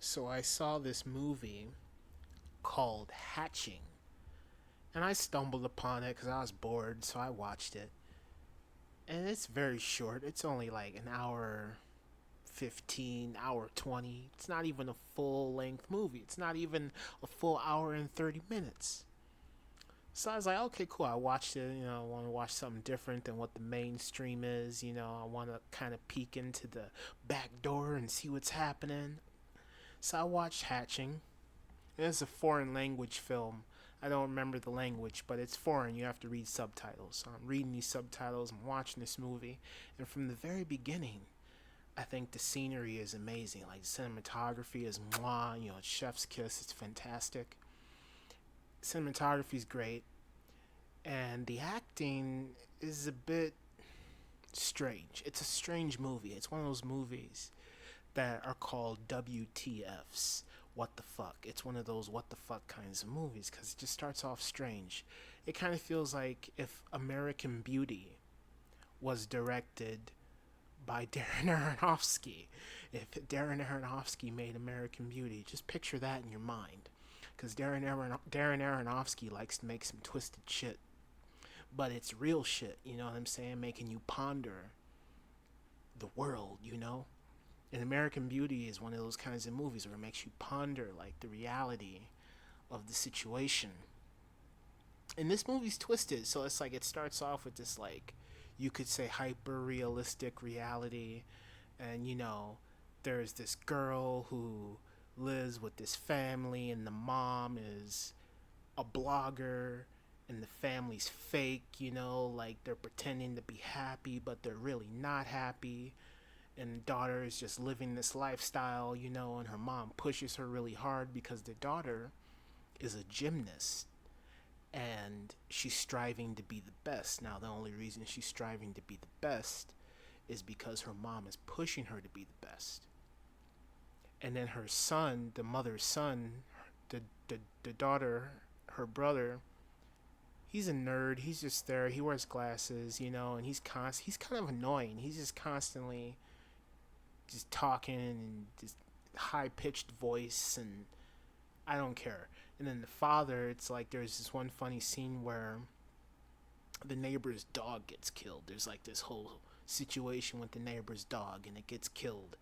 So I saw this movie called Hatching, and I stumbled upon it because I was bored, so I watched it. And it's very short. It's only like an hour 15, hour 20. It's not even a full length movie. It's not even a full hour and 30 minutes. So I was like, okay, cool. I watched it. I want to watch something different than what the mainstream is. I want to kind of peek into the back door and see what's happening. So I watched Hatching. It's a foreign language film. I don't remember the language, but it's foreign. You have to read subtitles. So I'm reading these subtitles. I'm watching this movie, and from the very beginning, I think the scenery is amazing. Like cinematography is mwah. It's chef's kiss. It's fantastic. Cinematography is great, and the acting is a bit strange. It's a strange movie. It's one of those movies that are called WTFs. What the fuck? It's one of those what the fuck kinds of movies because it just starts off strange. It kind of feels like if American Beauty was directed by Darren Aronofsky. If Darren Aronofsky made American Beauty, just picture that in your mind. Because Darren Aronofsky likes to make some twisted shit. But it's real shit, you know what I'm saying? Making you ponder the world. And American Beauty is one of those kinds of movies where it makes you ponder like the reality of the situation. And this movie's twisted, so it's like it starts off with this like you could say hyper realistic reality, and there's this girl who lives with this family, and the mom is a blogger, and the family's fake, like they're pretending to be happy but they're really not happy, and the daughter is just living this lifestyle, and her mom pushes her really hard because the daughter is a gymnast and she's striving to be the best. Now, the only reason she's striving to be the best is because her mom is pushing her to be the best. And then her son, the mother's son, the daughter, her brother, he's a nerd. He's just there. He wears glasses, and he's kind of annoying. He's just constantly just talking and just high pitched voice, and I don't care. And then the father, it's like there's this one funny scene where the neighbor's dog gets killed. There's like this whole situation with the neighbor's dog, and it gets killed.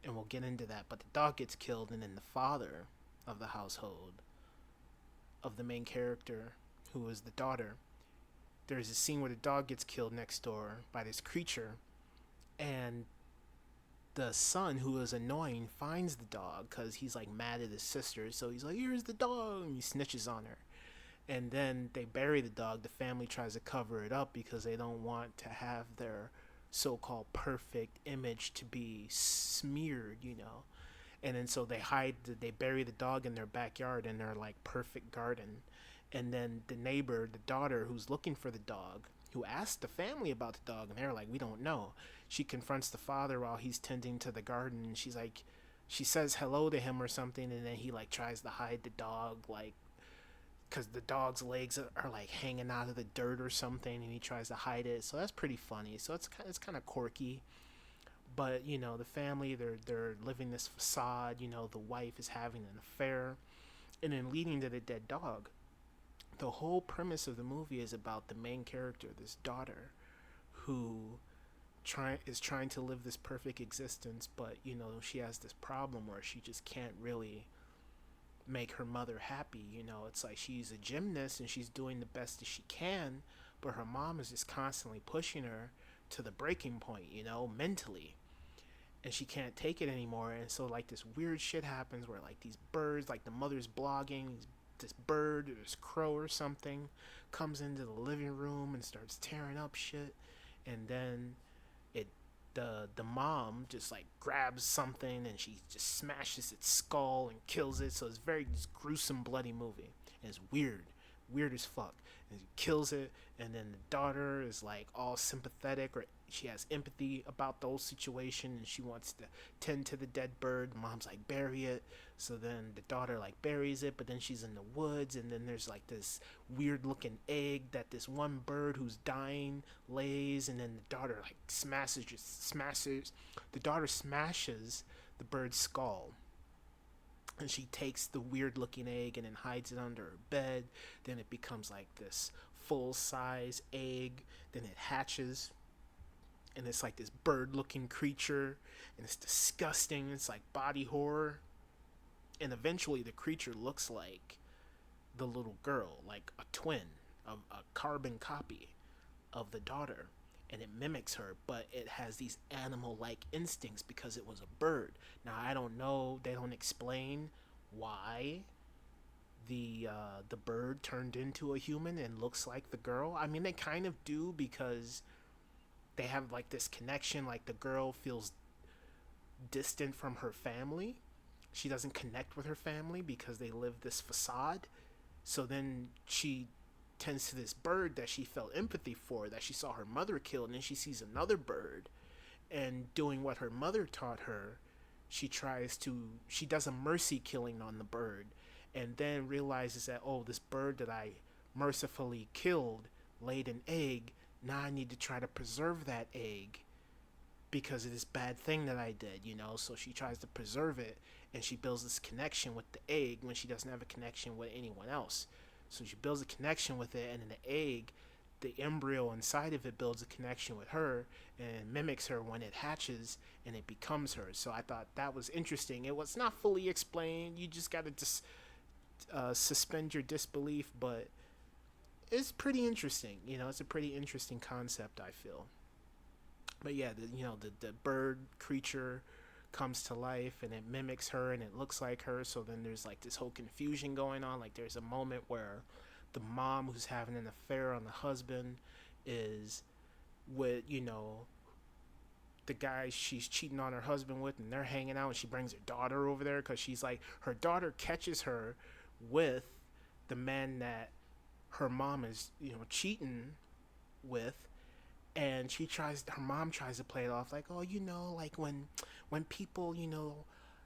And we'll get into that. But the dog gets killed, and then the father of the household, of the main character, who is the daughter, there's a scene where the dog gets killed next door by this creature, and the son, who is annoying, finds the dog because he's like mad at his sister. So he's like, "Here's the dog," and he snitches on her. And then they bury the dog. The family tries to cover it up because they don't want to have their so-called perfect image to be smeared. And then so they bury the dog in their backyard in their like perfect garden. And then the neighbor, the daughter who's looking for the dog, who asked the family about the dog, and they're like, "We don't know." She confronts the father while he's tending to the garden, and she says hello to him or something, and then he like tries to hide the dog, like because the dog's legs are like hanging out of the dirt or something, and he tries to hide it. So that's pretty funny. So it's kind of quirky, but the family, they're living this facade. The wife is having an affair, and then leading to the dead dog. The whole premise of the movie is about the main character, this daughter, who is trying to live this perfect existence, but she has this problem where she just can't really make her mother happy. It's like she's a gymnast and she's doing the best as she can, but her mom is just constantly pushing her to the breaking point, mentally. And she can't take it anymore. And so like this weird shit happens where like these birds, like the mother's blogging, this bird or this crow or something comes into the living room and starts tearing up shit. And then it the mom just like grabs something and she just smashes its skull and kills it. So it's very just gruesome, bloody movie. And it's weird as fuck. And she kills it, and then the daughter is like all sympathetic, or she has empathy about those situations, and she wants to tend to the dead bird. Mom's like, bury it. So then the daughter like buries it, but then she's in the woods, and then there's like this weird looking egg that this one bird who's dying lays, and then the daughter like smashes the daughter smashes the bird's skull, and she takes the weird looking egg and then hides it under her bed. Then it becomes like this full size egg. Then it hatches, and it's like this bird looking creature, and it's disgusting. It's like body horror. And eventually the creature looks like the little girl, like a twin, a carbon copy of the daughter, and it mimics her, but it has these animal like instincts because it was a bird. Now I don't know, they don't explain why the bird turned into a human and looks like the girl. I mean, they kind of do because they have like this connection, like the girl feels distant from her family. She doesn't connect with her family because they live this facade. So then she tends to this bird that she felt empathy for, that she saw her mother kill, and then she sees another bird, and doing what her mother taught her, she does a mercy killing on the bird, and then realizes that, oh, this bird that I mercifully killed laid an egg. Now I need to try to preserve that egg because of this bad thing that I did, you know? So she tries to preserve it, and she builds this connection with the egg when she doesn't have a connection with anyone else. So she builds a connection with it, and in the egg, the embryo inside of it builds a connection with her and mimics her when it hatches, and it becomes her. So I thought that was interesting. It was not fully explained. You just got to just suspend your disbelief, but it's pretty interesting. You know, it's a pretty interesting concept, I feel. But yeah, the bird creature comes to life and it mimics her and it looks like her. So then there's like this whole confusion going on. Like there's a moment where the mom who's having an affair on the husband is with, the guy she's cheating on her husband with, and they're hanging out, and she brings her daughter over there because she's like, her daughter catches her with the man that her mom is, cheating with. And her mom tries to play it off like, oh, like when people,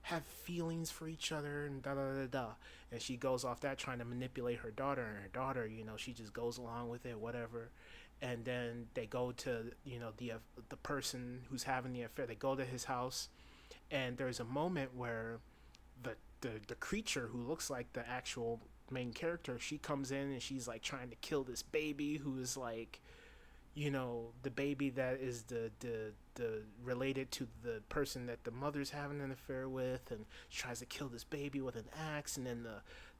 have feelings for each other and da da da da. And she goes off that trying to manipulate her daughter, and her daughter, she just goes along with it, whatever. And then they go to, the person who's having the affair. They go to his house, and there's a moment where the creature who looks like the actual main character, she comes in and she's like trying to kill this baby who is like, the baby that is the related to the person that the mother's having an affair with, and she tries to kill this baby with an axe, and then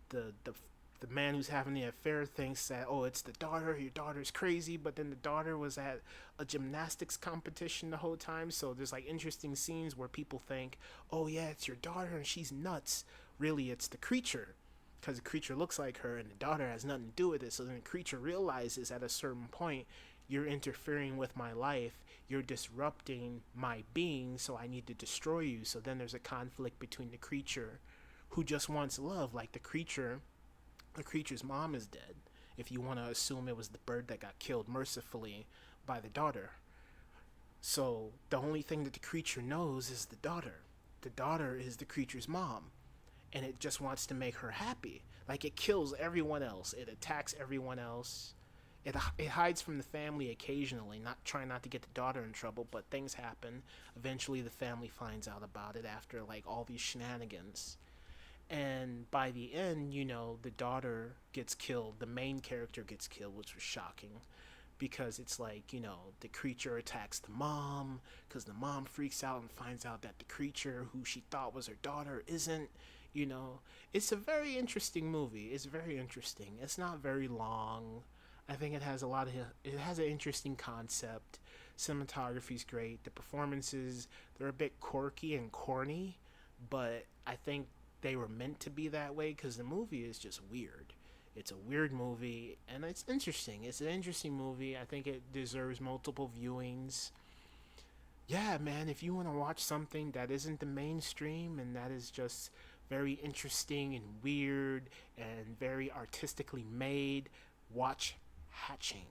the man who's having the affair thinks that, oh, it's the daughter, your daughter's crazy, but then the daughter was at a gymnastics competition the whole time. So there's like interesting scenes where people think, oh yeah, it's your daughter and she's nuts. Really, it's the creature, because the creature looks like her and the daughter has nothing to do with it. So then the creature realizes at a certain point, you're interfering with my life, you're disrupting my being, so I need to destroy you. So then there's a conflict between the creature, who just wants love, like the creature's mom is dead, if you want to assume it was the bird that got killed mercifully by the daughter. So the only thing that the creature knows is the daughter. The daughter is the creature's mom, and it just wants to make her happy. Like, it kills everyone else, it attacks everyone else. It hides from the family occasionally, not trying not to get the daughter in trouble, but things happen. Eventually the family finds out about it after like all these shenanigans. And by the end, the daughter gets killed, the main character gets killed, which was shocking, because it's like, the creature attacks the mom, because the mom freaks out and finds out that the creature who she thought was her daughter isn't. It's a very interesting movie. It's very interesting. It's not very long. I think it has an interesting concept. Cinematography's great. The performances, they're a bit quirky and corny, but I think they were meant to be that way because the movie is just weird. It's a weird movie, and it's interesting. It's an interesting movie. I think it deserves multiple viewings. Yeah, man, if you want to watch something that isn't the mainstream and that is just very interesting and weird and very artistically made, watch Hatching.